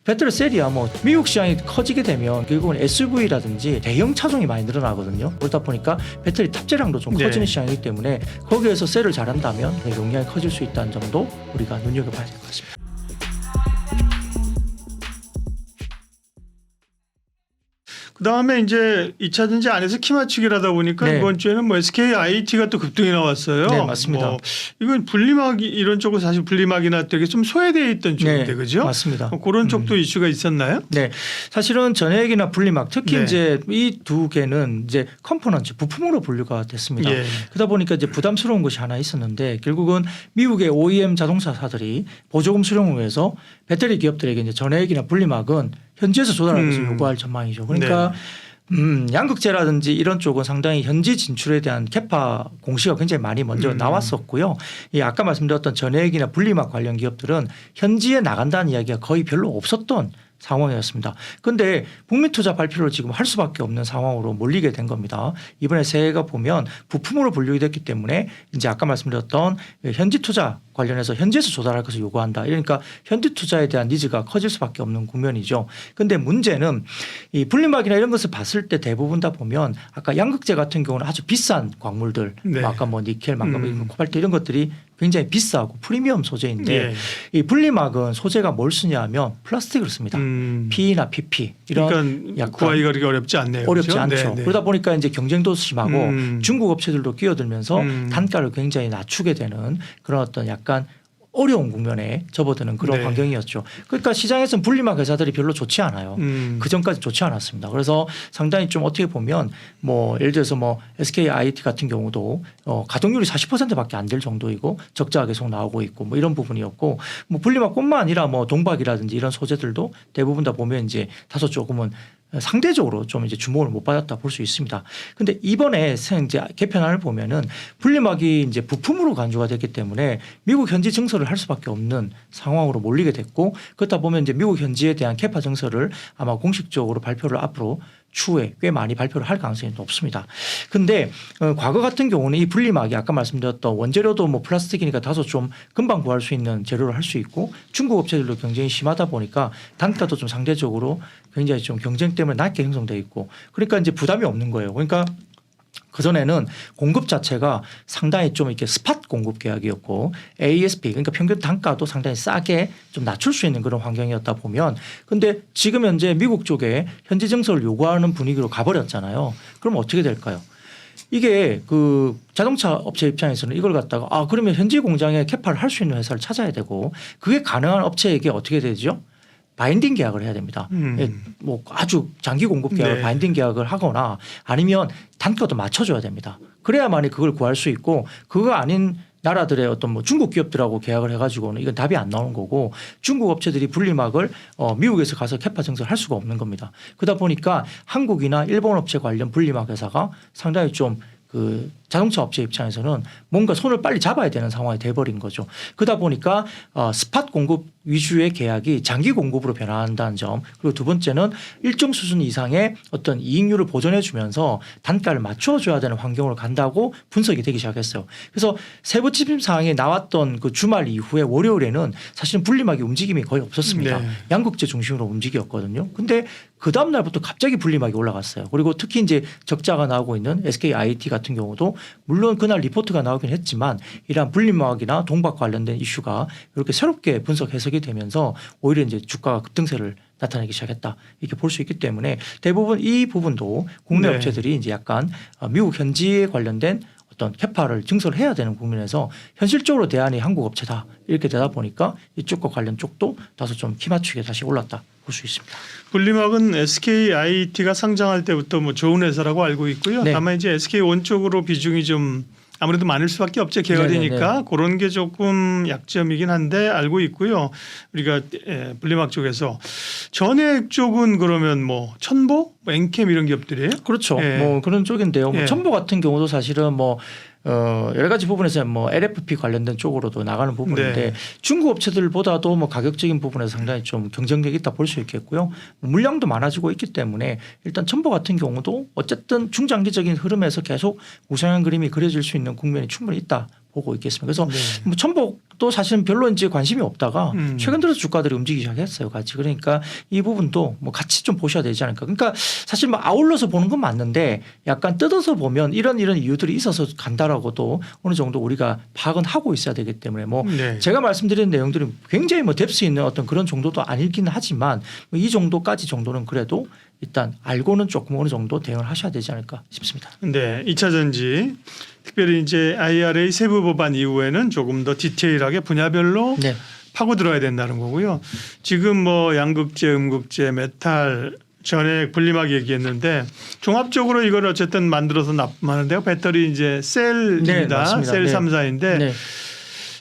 배터리 셀이야 뭐 미국 시장이 커지게 되면 결국은 SUV라든지 대형 차종이 많이 늘어나거든요. 그러다 보니까 배터리 탑재량도 좀 커지는 시장이기 때문에 거기에서 셀을 잘한다면 용량이 커질 수 있다는 점도 우리가 눈여겨봐야 될 것 같습니다. 그다음에 이제 2차 전지 안에서 키 맞추기를 하다 보니까 네. 이번 주에는 뭐 SKIT가 또 급등이 나왔어요. 네, 맞습니다. 뭐 이건 분리막 이런 쪽은 사실 분리막이나 되게 좀 소외되어 있던 쪽인데 네, 그죠? 맞습니다. 그런 쪽도 이슈가 있었나요? 네, 사실은 전해액이나 분리막 특히 네. 이제 이 두 개는 이제 컴포넌트 부품으로 분류가 됐습니다. 예. 그러다 보니까 이제 부담스러운 것이 하나 있었는데 결국은 미국의 OEM 자동차사들이 보조금 수령을 위해서 배터리 기업들에게 이제 전해액이나 분리막은 현지에서 조달하는 것을 요구할 전망이죠. 그러니까 양극재라든지 이런 쪽은 상당히 현지 진출에 대한 캐파 공시가 굉장히 많이 먼저 나왔었고요. 이 아까 말씀드렸던 전해액이나 분리막 관련 기업들은 현지에 나간다는 이야기가 거의 별로 없었던 상황이었습니다. 그런데 북미 투자 발표를 지금 할 수밖에 없는 상황으로 몰리게 된 겁니다. 이번에 새해가 보면 부품으로 분류가 됐기 때문에 이제 아까 말씀드렸던 현지 투자 관련해서 현지에서 조달할 것을 요구한다. 그러니까 현지 투자에 대한 니즈가 커질 수밖에 없는 국면이죠. 그런데 문제는 이 분리막이나 이런 것을 봤을 때 대부분 다 보면 아까 양극재 같은 경우는 아주 비싼 광물들, 네. 아까 뭐 니켈, 망간, 코발트 이런 것들이 굉장히 비싸고 프리미엄 소재인데 예. 이 분리막은 소재가 뭘 쓰냐면 플라스틱을 씁니다. P나 PP 이런 그러니까 약간 구하기가 그렇게 어렵지 않네요. 어렵지 그렇죠? 않죠. 네, 네. 그러다 보니까 이제 경쟁도 심하고 중국 업체들도 끼어들면서 음. 단가를 굉장히 낮추게 되는 그런 어떤 약간 어려운 국면에 접어드는 그런 네. 환경이었죠. 그러니까 시장에서는 분리막 회사들이 별로 좋지 않아요. 그 전까지 좋지 않았습니다. 그래서 상당히 좀 어떻게 보면 뭐 예를 들어서 뭐 SKIT 같은 경우도 가동률이 40%밖에 안 될 정도이고 적자가 계속 나오고 있고 뭐 이런 부분이었고 뭐 분리막뿐만 아니라 뭐 동박이라든지 이런 소재들도 대부분 다 보면 이제 다소 조금은 상대적으로 좀 이제 주목을 못 받았다 볼 수 있습니다. 그런데 이번에 이제 개편안을 보면은 분리막이 이제 부품으로 간주가 됐기 때문에 미국 현지 증설을 할 수밖에 없는 상황으로 몰리게 됐고 그렇다 보면 이제 미국 현지에 대한 캐파 증설을 아마 공식적으로 발표를 앞으로 추후에 꽤 많이 발표를 할 가능성이 높습니다. 그런데 과거 같은 경우는 이 분리막이 아까 말씀드렸던 원재료도 뭐 플라스틱이니까 다소 좀 금방 구할 수 있는 재료를 할 수 있고 중국 업체들도 경쟁이 심하다 보니까 단가도 좀 상대적으로 굉장히 좀 경쟁 때문에 낮게 형성돼 있고 그러니까 이제 부담이 없는 거예요. 그러니까 그전에는 공급 자체가 상당히 좀 이렇게 스팟 공급 계약이었고 ASP 그러니까 평균 단가도 상당히 싸게 좀 낮출 수 있는 그런 환경이었다 보면 근데 지금 현재 미국 쪽에 현지 증설을 요구하는 분위기로 가버렸잖아요. 그럼 어떻게 될까요? 이게 그 자동차 업체 입장에서는 이걸 갖다가 그러면 현지 공장에 캐파를 할 수 있는 회사를 찾아야 되고 그게 가능한 업체에게 어떻게 되죠? 바인딩 계약을 해야 됩니다. 뭐 아주 장기 공급 계약을 네. 바인딩 계약을 하거나 아니면 단가도 맞춰줘야 됩니다. 그래야만이 그걸 구할 수 있고 그거 아닌 나라들의 어떤 뭐 중국 기업들하고 계약을 해가지고는 이건 답이 안 나오는 거고 중국 업체들이 분리막을 미국에서 가서 캐파 증설을 할 수가 없는 겁니다. 그러다 보니까 한국이나 일본 업체 관련 분리막 회사가 상당히 좀 그 자동차 업체 입장에서는 뭔가 손을 빨리 잡아야 되는 상황이 돼버린 거죠. 그러다 보니까 스팟 공급 위주의 계약이 장기 공급으로 변화한다는 점 그리고 두 번째는 일정 수준 이상의 어떤 이익률을 보존해 주면서 단가를 맞춰줘야 되는 환경으로 간다고 분석이 되기 시작했어요. 그래서 세부 지침 사항에 나왔던 그 주말 이후에 월요일에는 사실은 분리막이 움직임이 거의 없었습니다. 네. 양극재 중심으로 움직였거든요. 근데 그 다음 날부터 갑자기 분리막이 올라갔어요. 그리고 특히 이제 적자가 나오고 있는 SKIT 같은 경우도 물론 그날 리포트가 나오긴 했지만 이러한 분리막이나 동박 관련된 이슈가 이렇게 새롭게 분석 해석이 되면서 오히려 이제 주가가 급등세를 나타내기 시작했다 이렇게 볼 수 있기 때문에 대부분 이 부분도 국내 네. 업체들이 이제 약간 미국 현지에 관련된 어떤 캐파를 증설해야 되는 국면에서 현실적으로 대안이 한국 업체다 이렇게 되다 보니까 이쪽과 관련 쪽도 다소 좀 키 맞추게 다시 올랐다 볼 수 있습니다. 분리막은 SKIT가 상장할 때부터 뭐 좋은 회사라고 알고 있고요. 네. 다만 이제 SK1 쪽으로 비중이 좀 아무래도 많을 수밖에 없죠. 계열이니까 네네네. 그런 게 조금 약점이긴 한데 알고 있고요. 우리가 분리막 쪽에서 전액 쪽은 그러면 뭐 천보, 뭐 엔캠 이런 기업들이에요? 그렇죠. 예. 뭐 그런 쪽인데요. 뭐 예. 첨보 같은 경우도 사실은 뭐 여러 가지 부분에서 뭐 LFP 관련된 쪽으로도 나가는 부분인데 네. 중국 업체들보다도 뭐 가격적인 부분에서 상당히 좀 경쟁력이 있다 볼 수 있겠고요. 물량도 많아지고 있기 때문에 일단 첨보 같은 경우도 어쨌든 중장기적인 흐름에서 계속 우상향 그림이 그려질 수 있는 국면이 충분히 있다 보고 있겠습니다. 그래서 네. 뭐 천복도 사실은 별로 이제 관심이 없다가 최근 들어서 주가들이 움직이기 시작했어요. 같이. 그러니까 이 부분도 뭐 같이 좀 보셔야 되지 않을까. 그러니까 사실 뭐 아울러서 보는 건 맞는데 약간 뜯어서 보면 이런 이유들이 있어서 간다라고도 어느 정도 우리가 파악은 하고 있어야 되기 때문에 뭐 네. 제가 말씀드린 내용들이 굉장히 뭐 뎁스 있는 어떤 그런 정도도 아니긴 하지만 뭐이 정도까지 정도는 그래도 일단 알고는 조금 어느 정도 대응을 하셔야 되지 않을까 싶습니다. 네, 2차 전지 특별히 이제 IRA 세부 법안 이후에는 조금 더 디테일하게 분야별로 네. 파고 들어야 된다는 거고요. 지금 뭐 양극재, 음극재, 메탈, 전액 분리막 얘기했는데 종합적으로 이걸 어쨌든 만들어서 납품하는데요. 배터리 이제 셀입니다. 네, 맞습니다. 셀 네. 3사인데 네.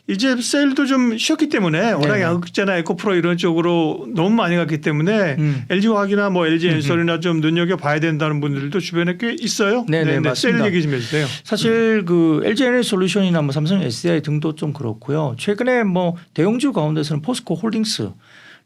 이제 셀도 좀 쉬었기 때문에 워낙 네. 양극재나 에코프로 이런 쪽으로 너무 많이 갔기 때문에 LG화학이나 뭐 LG엔솔이나 좀 눈여겨 봐야 된다는 분들도 주변에 꽤 있어요. 네네, 맞습니다. 셀 얘기 좀 해주세요. 사실 그 LG에너지솔루션이나 뭐 삼성 SDI 등도 좀 그렇고요. 최근에 뭐 대형주 가운데서는 포스코 홀딩스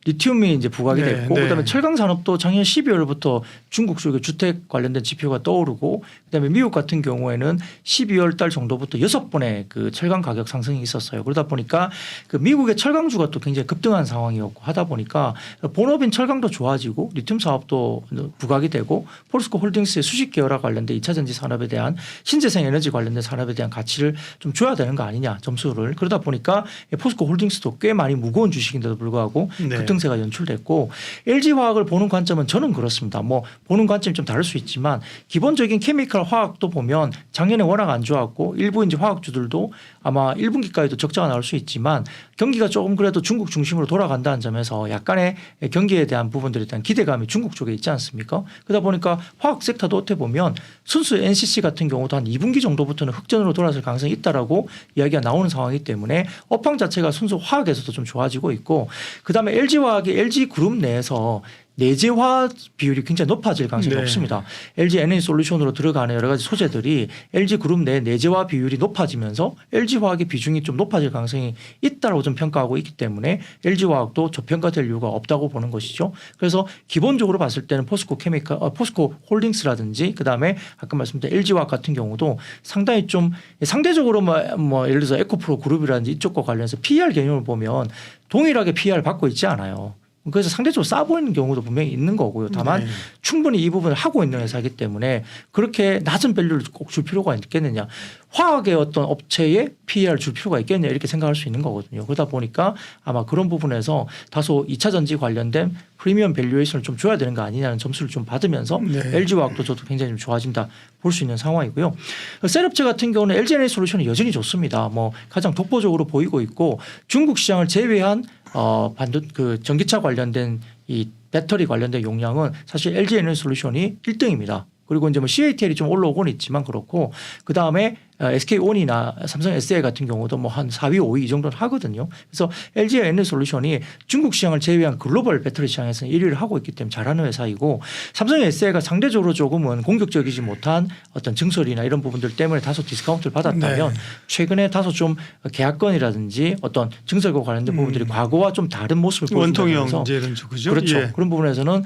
리튬이 이제 부각이 네, 됐고 네. 그다음에 철강 산업도 작년 12월부터 중국 쪽의 주택 관련된 지표가 떠오르고 그다음에 미국 같은 경우에는 12월 달 정도부터 6번의 그 철강 가격 상승이 있었어요. 그러다 보니까 그 미국의 철강주가 또 굉장히 급등한 상황이었고 하다 보니까 본업인 철강도 좋아지고 리튬 사업도 부각이 되고 포스코 홀딩스의 수직 계열화 관련된 2차 전지 산업에 대한 신재생 에너지 관련된 산업에 대한 가치를 좀 줘야 되는 거 아니냐 점수를. 그러다 보니까 포스코 홀딩스도 꽤 많이 무거운 주식인데도 불구하고 네. 급등세가 연출됐고 LG화학을 보는 관점은 저는 그렇습니다. 뭐 보는 관점이 좀 다를 수 있지만 기본적인 케미컬 화학도 보면 작년에 워낙 안 좋았고 일부 이제 화학주들도 아마 1분기까지도 적자가 나올 수 있지만 경기가 조금 그래도 중국 중심으로 돌아간다는 점에서 약간의 경기에 대한 부분들에 대한 기대감이 중국 쪽에 있지 않습니까? 그러다 보니까 화학 섹터도 어떻게 보면 순수 NCC 같은 경우도 한 2분기 정도부터는 흑전으로 돌아설 가능성이 있다라고 이야기가 나오는 상황이기 때문에 업황 자체가 순수 화학에서도 좀 좋아지고 있고 그다음에 LG화학이 LG그룹 내에서 내재화 비율이 굉장히 높아질 가능성이 네. 높습니다. LG 에너지솔루션으로 들어가는 여러 가지 소재들이 LG그룹 내 내재화 비율이 높아지면서 LG화학의 비중이 좀 높아질 가능성이 있다고 좀 평가하고 있기 때문에 LG화학도 저평가될 이유가 없다고 보는 것이죠. 그래서 기본적으로 봤을 때는 포스코 홀딩스라든지 그다음에 아까 말씀드린 LG화학 같은 경우도 상당히 좀 상대적으로 뭐 예를 들어서 에코프로 그룹이라든지 이쪽과 관련해서 PER 개념을 보면 동일하게 PER 받고 있지 않아요. 그래서 상대적으로 싸 보이는 경우도 분명히 있는 거고요. 다만 네. 충분히 이 부분을 하고 있는 회사이기 때문에 그렇게 낮은 밸류를 꼭 줄 필요가 있겠느냐. 화학의 어떤 업체에 PER 줄 필요가 있겠냐 이렇게 생각할 수 있는 거거든요. 그러다 보니까 아마 그런 부분에서 다소 2차 전지 관련된 프리미엄 밸류에이션을 좀 줘야 되는 거 아니냐는 점수를 좀 받으면서 네. LG화학도 저도 굉장히 좀 좋아진다 볼 수 있는 상황이고요. 셀업체 같은 경우는 LG에너지솔루션이 여전히 좋습니다. 뭐 가장 독보적으로 보이고 있고 중국 시장을 제외한 그 전기차 관련된 이 배터리 관련된 용량은 사실 LG에너지솔루션이 1등입니다. 그리고 이제 뭐 CATL이 좀 올라오고는 있지만 그렇고 그 다음에 SK온이나 삼성 SDI 같은 경우도 뭐 한 4위, 5위 이 정도는 하거든요. 그래서 LG 에너지솔루션이 중국 시장을 제외한 글로벌 배터리 시장에서는 1위를 하고 있기 때문에 잘하는 회사이고 삼성 SDI가 상대적으로 조금은 공격적이지 못한 어떤 증설이나 이런 부분들 때문에 다소 디스카운트를 받았다면 네. 최근에 다소 좀 계약건이라든지 어떤 증설과 관련된 부분들이 과거와 좀 다른 모습을 보여준다면서 원통형 이제 이런 쪽이죠. 그렇죠. 예. 그런 부분에서는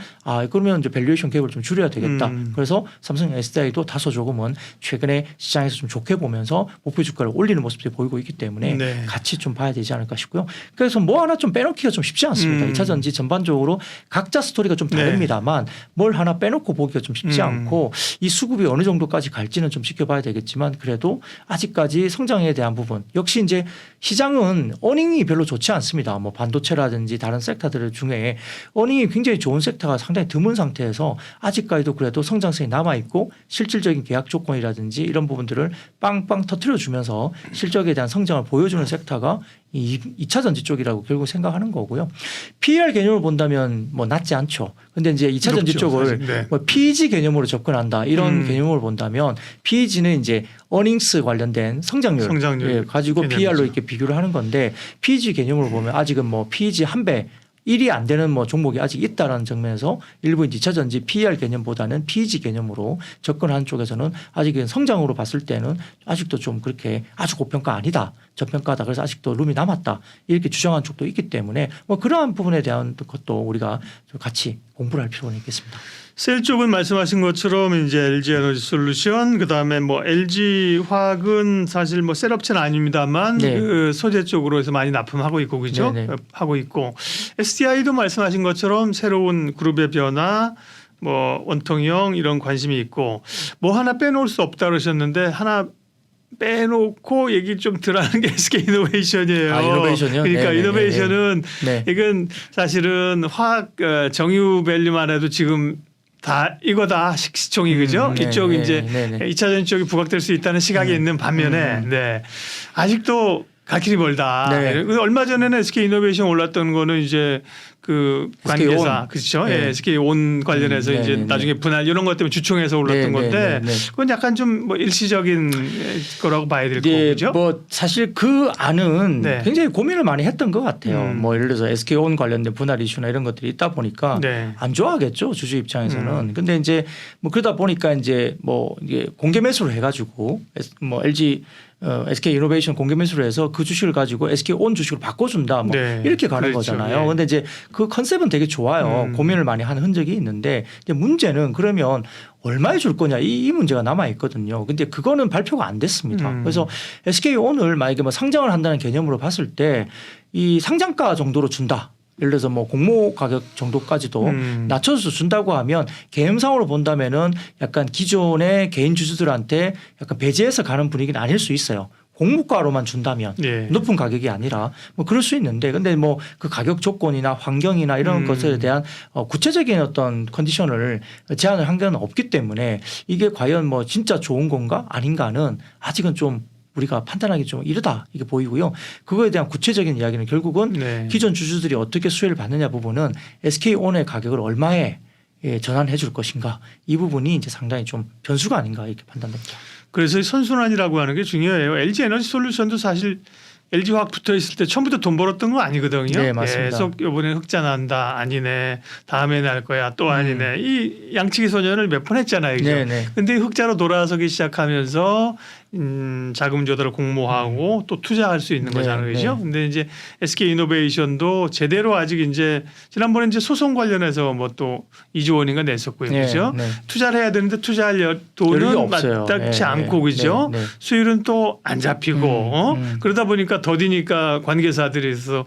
그러면 이제 밸류에이션 갭을 좀 줄여야 되겠다. 그래서 삼성 SDI도 다소 조금은 최근에 시장에서 좀 좋게 보면서 목표 주가를 올리는 모습들이 보이고 있기 때문에 네. 같이 좀 봐야 되지 않을까 싶고요. 그래서 뭐 하나 좀 빼놓기가 좀 쉽지 않습니다. 2차 전지 전반적으로 각자 스토리가 좀 다릅니다만 뭘 하나 빼놓고 보기가 좀 쉽지 않고 이 수급이 어느 정도까지 갈지는 좀 지켜봐야 되겠지만 그래도 아직까지 성장에 대한 부분 역시 이제 시장은 어닝이 별로 좋지 않습니다. 뭐 반도체라든지 다른 섹터들 중에 어닝이 굉장히 좋은 섹터가 상당히 드문 상태에서 아직까지도 그래도 성장성이 남아있고 실질적인 계약 조건이라든지 이런 부분들을 빵빵 터트려 주면서 실적에 대한 성장을 보여주는 섹터가 이 2차 전지 쪽이라고 결국 생각하는 거고요. PER 개념을 본다면 뭐 낮지 않죠. 근데 이제 2차 전지 높죠, 쪽을 사실. 네. 뭐 PEG 개념으로 접근한다 이런 개념을 본다면 PEG는 이제 어닝스 관련된 성장률 예, 가지고 개념이죠. PER로 이렇게 비교를 하는 건데 PEG 개념으로 보면 아직은 뭐 PEG 한 배 1이 안 되는 뭐 종목이 아직 있다라는 측면에서 일부 2차 전지 PER 개념보다는 PEG 개념으로 접근하는 쪽에서는 아직은 성장으로 봤을 때는 아직도 좀 그렇게 아주 고평가 아니다. 저평가다. 그래서 아직도 룸이 남았다. 이렇게 주장한 쪽도 있기 때문에 뭐 그러한 부분에 대한 것도 우리가 좀 같이 공부를 할 필요가 있겠습니다. 셀 쪽은 말씀하신 것처럼 이제 LG 에너지 솔루션 그다음에 뭐 LG 화학은 사실 뭐 셀업체는 아닙니다만 네. 그 소재 쪽으로 해서 많이 납품하고 있고 그죠? 네, 네. 하고 있고 SDI도 말씀하신 것처럼 새로운 그룹의 변화 뭐 원통형 이런 관심이 있고 뭐 하나 빼놓을 수 없다 그러셨는데 하나 빼놓고 얘기 좀 들어가는 게 SK 이노베이션이에요. 아, 이노베이션이요? 그러니까 네네네. 이노베이션은 네. 이건 사실은 화학 정유 밸류만 해도 지금 다 이거다 시총이 그죠? 네, 이쪽 네, 이제 네, 네. 2차전 쪽이 부각될 수 있다는 시각이 있는 반면에 네. 아직도 갈 길이 멀다. 네. 얼마 전에는 SK 이노베이션 올랐던 거는 이제 그 SK 관계사 온. 그렇죠. 네. 예, SK 온 관련해서 네, 이제 네, 네. 나중에 분할 이런 것 때문에 주총해서 올랐던 네, 네, 건데 네, 네. 그건 약간 좀 뭐 일시적인 거라고 봐야 될 거고 그죠? 뭐 사실 그 안은 네. 굉장히 고민을 많이 했던 것 같아요. 뭐 예를 들어서 SK온 관련된 분할 이슈나 이런 것들이 있다 보니까 네. 안 좋아하겠죠 주주 입장에서는. 근데 이제 뭐 그러다 보니까 이제 뭐 이게 공개 매수를 해가지고 뭐 LG SK 이노베이션 공개 매수를 해서 그 주식을 가지고 SK 온 주식으로 바꿔준다 뭐 네. 이렇게 가는 그렇죠. 거잖아요. 예. 근데 이제 그 컨셉은 되게 좋아요. 고민을 많이 하는 흔적이 있는데 이제 문제는 그러면 얼마에 줄 거냐 이 문제가 남아 있거든요. 근데 그거는 발표가 안 됐습니다. 그래서 SK 온을 만약에 뭐 상장을 한다는 개념으로 봤을 때 이 상장가 정도로 준다. 예를 들어서 뭐 공모 가격 정도까지도 낮춰서 준다고 하면 개념상으로 본다면은 약간 기존의 개인 주주들한테 약간 배제해서 가는 분위기는 아닐 수 있어요. 공모가로만 준다면 네. 높은 가격이 아니라 뭐 그럴 수 있는데 근데 뭐 그 가격 조건이나 환경이나 이런 것에 대한 구체적인 어떤 컨디션을 제한을 한 건 없기 때문에 이게 과연 뭐 진짜 좋은 건가 아닌가는 아직은 좀 우리가 판단하기 좀 이르다 이게 보이고요. 그거에 대한 구체적인 이야기는 결국은 네. 기존 주주들이 어떻게 수혜를 받느냐 부분은 SK온의 가격을 얼마에 전환해 줄 것인가 이 부분이 이제 상당히 좀 변수가 아닌가 이렇게 판단됩니다. 그래서 이 선순환이라고 하는 게 중요해요. LG 에너지 솔루션도 사실 LG 화학 붙어 있을 때 처음부터 돈 벌었던 거 아니거든요. 네, 맞습니다. 계속 이번에 흑자 난다 아니네 다음에 날 거야 또 아니네 이 양치기 소년을 몇 번 했잖아요. 그죠? 네네. 근데 흑자로 돌아서기 시작하면서 자금 조달을 공모하고 또 투자할 수 있는 네, 거잖아요. 그죠? 네. 근데 이제 SK 이노베이션도 제대로 아직 이제 지난번에 이제 소송 관련해서 뭐 또 2조 원인가 냈었고요. 네, 그죠? 네. 투자를 해야 되는데 투자할 여력이 돈은 없어요. 마땅치 네, 않고 네, 그죠? 네, 네. 수율은 또 안 잡히고 그러다 보니까 더디니까 관계사들에서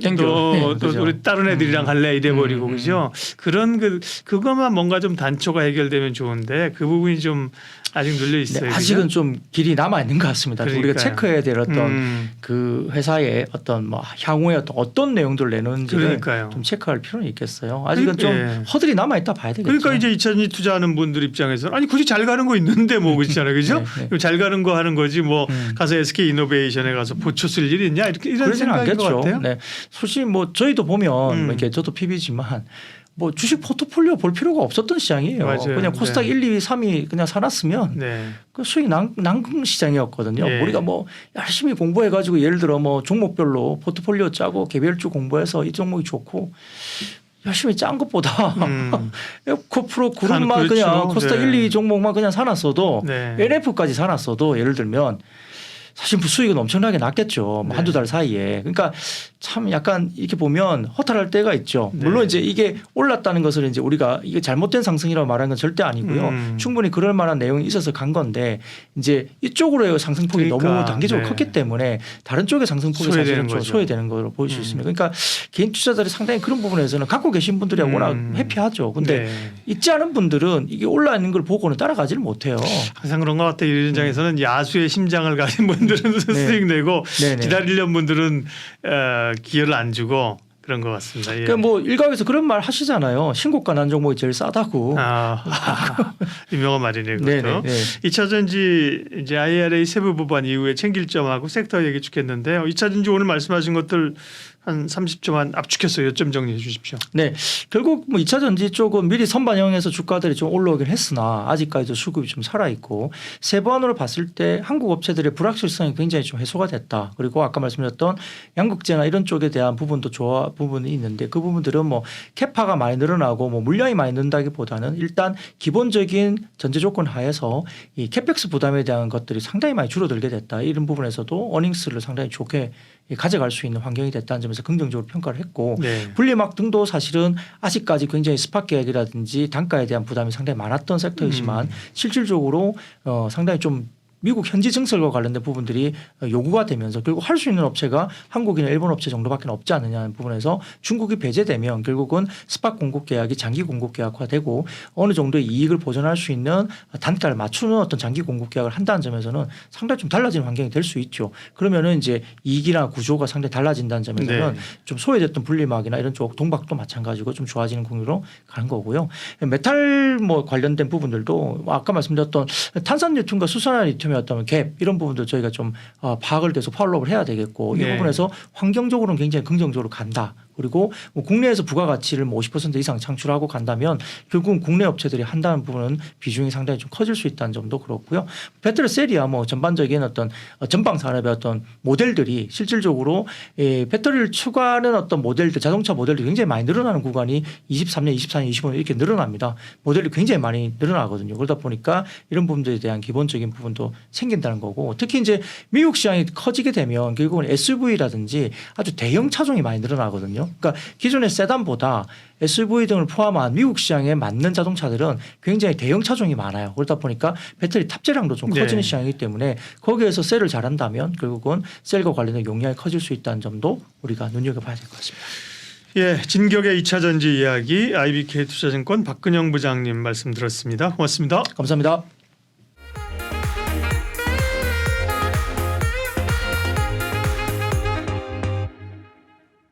땡겨. 또 그죠. 우리 다른 애들이랑 갈래 이래 버리고 그죠? 그런 그것만 뭔가 좀 단초가 해결되면 좋은데 그 부분이 좀 아직 눌려 있어요. 네, 그죠? 아직은 좀 길이 남아 있는 것 같습니다. 우리가 그러니까요. 체크해야 될 어떤 그 회사의 어떤 뭐 향후에 어떤 내용들을 내놓는지를 그러니까요. 좀 체크할 필요는 있겠어요. 아직은 좀 예. 허들이 남아 있다 봐야 되겠죠. 그러니까 이제 2차전지 투자하는 분들 입장에서는 아니 굳이 잘 가는 거 있는데 뭐 그렇잖아요. 그죠? 네, 네. 잘 가는 거 하는 거지 뭐 가서 SK 이노베이션에 가서 보초 쓸 일이 있냐 이렇게 이런 그러지는 생각인 것 않겠죠. 같아요. 네. 솔직히 뭐 저희도 보면 이렇게 저도 PB지만 뭐 주식 포트폴리오 볼 필요가 없었던 시장이에요. 맞아요. 그냥 코스닥 네. 1, 2, 3위 그냥 사놨으면 네. 그 수익 난금 시장이었거든요. 예. 우리가 뭐 열심히 공부해가지고 예를 들어 뭐 종목별로 포트폴리오 짜고 개별주 공부해서 이 종목이 좋고 열심히 짠 것보다 에코프로 그룹만 그렇죠. 그냥 코스닥 네. 1, 2 종목만 그냥 사놨어도 네. NF까지 사놨어도 예를 들면 사실 수익은 엄청나게 났겠죠. 뭐 네. 한두 달 사이에. 그러니까 참 약간 이렇게 보면 허탈할 때가 있죠. 네. 물론 이제 이게 올랐다는 것을 이제 우리가 이게 잘못된 상승이라고 말하는 건 절대 아니고요. 충분히 그럴 만한 내용이 있어서 간 건데 이제 이쪽으로의 상승폭이 그러니까, 너무 단기적으로 네. 컸기 때문에 다른 쪽의 상승폭이 소외되는 사실은 좀 거죠. 소외되는 걸로 보일 수 있습니다. 그러니까 개인 투자자들이 상당히 그런 부분에서는 갖고 계신 분들이 워낙 해피하죠. 근데 네. 있지 않은 분들은 이게 올라 있는 걸 보고는 따라가지를 못해요. 항상 그런 것 같아요. 이 현장에서는 야수의 심장을 가진 분들은 수익 내고 네네. 기다리려는 분들은 기회를 안 주고 그런 것 같습니다. 예. 그러니까 뭐 일각에서 그런 말 하시잖아요. 신고가 난 종목이 제일 싸다고. 유명한 말이네요. 네네, 그것도. 네. 2차전지 이제 IRA 세부 법안 이후에 챙길 점하고 섹터 얘기 쭉 했는데요. 2차전지 오늘 말씀하신 것들 한 30초만 압축해서 요점 정리해 주십시오. 네, 결국 뭐 2차 전지 쪽은 미리 선반영해서 주가들이 좀 올라오긴 했으나 아직까지도 수급이 좀 살아 있고 세부안으로 봤을 때 한국 업체들의 불확실성이 굉장히 좀 해소가 됐다. 그리고 아까 말씀드렸던 양극재나 이런 쪽에 대한 부분도 부분이 있는데 그 부분들은 뭐 캐파가 많이 늘어나고 뭐 물량이 많이 는다기보다는 일단 기본적인 전제 조건 하에서 이 캐펙스 부담에 대한 것들이 상당히 많이 줄어들게 됐다. 이런 부분에서도 어닝스를 상당히 좋게 가져갈 수 있는 환경이 됐다는 점에서 긍정적으로 평가를 했고 네. 분리막 등도 사실은 아직까지 굉장히 스팟 계약이라든지 단가에 대한 부담이 상당히 많았던 섹터이지만 실질적으로 상당히 좀 미국 현지 증설과 관련된 부분들이 요구가 되면서 결국 할 수 있는 업체가 한국이나 일본 업체 정도밖에 없지 않느냐는 부분에서 중국이 배제되면 결국은 스팟 공급 계약이 장기 공급 계약화되고 어느 정도의 이익을 보전할 수 있는 단가를 맞추는 어떤 장기 공급 계약을 한다는 점에서는 상당히 좀 달라지는 환경이 될 수 있죠. 그러면은 이제 이익이나 구조가 상당히 달라진다는 점에서는 네. 좀 소외됐던 분리막이나 이런 쪽 동박도 마찬가지고 좀 좋아지는 국면으로 가는 거고요. 메탈 뭐 관련된 부분들도 아까 말씀드렸던 탄산 리튬과 수산화 리튬의 어떤 갭 이런 부분도 저희가 좀 파악을 계속 팔로우를 해야 되겠고 이 네. 부분에서 환경적으로는 굉장히 긍정적으로 간다. 그리고 뭐 국내에서 부가가치를 뭐 50% 이상 창출하고 간다면 결국은 국내 업체들이 한다는 부분은 비중이 상당히 좀 커질 수 있다는 점도 그렇고요. 배터리 셀이야 뭐 전반적인 어떤 전방 산업의 어떤 모델들이 실질적으로 배터리를 추가하는 어떤 모델들 자동차 모델들이 굉장히 많이 늘어나는 구간이 23년, 24년, 25년 이렇게 늘어납니다. 모델이 굉장히 많이 늘어나거든요. 그러다 보니까 이런 부분들에 대한 기본적인 부분도 생긴다는 거고 특히 이제 미국 시장이 커지게 되면 결국은 SUV라든지 아주 대형 차종이 많이 늘어나거든요. 그러니까 기존의 세단보다 SUV 등을 포함한 미국 시장에 맞는 자동차들은 굉장히 대형 차종이 많아요. 그러다 보니까 배터리 탑재량도 좀 네. 커지는 시장이기 때문에 거기에서 셀을 잘한다면 결국은 셀과 관련된 용량이 커질 수 있다는 점도 우리가 눈여겨봐야 될 것 같습니다. 예, 진격의 2차 전지 이야기 IBK 투자증권 박근영 부장님 말씀 들었습니다. 고맙습니다. 감사합니다.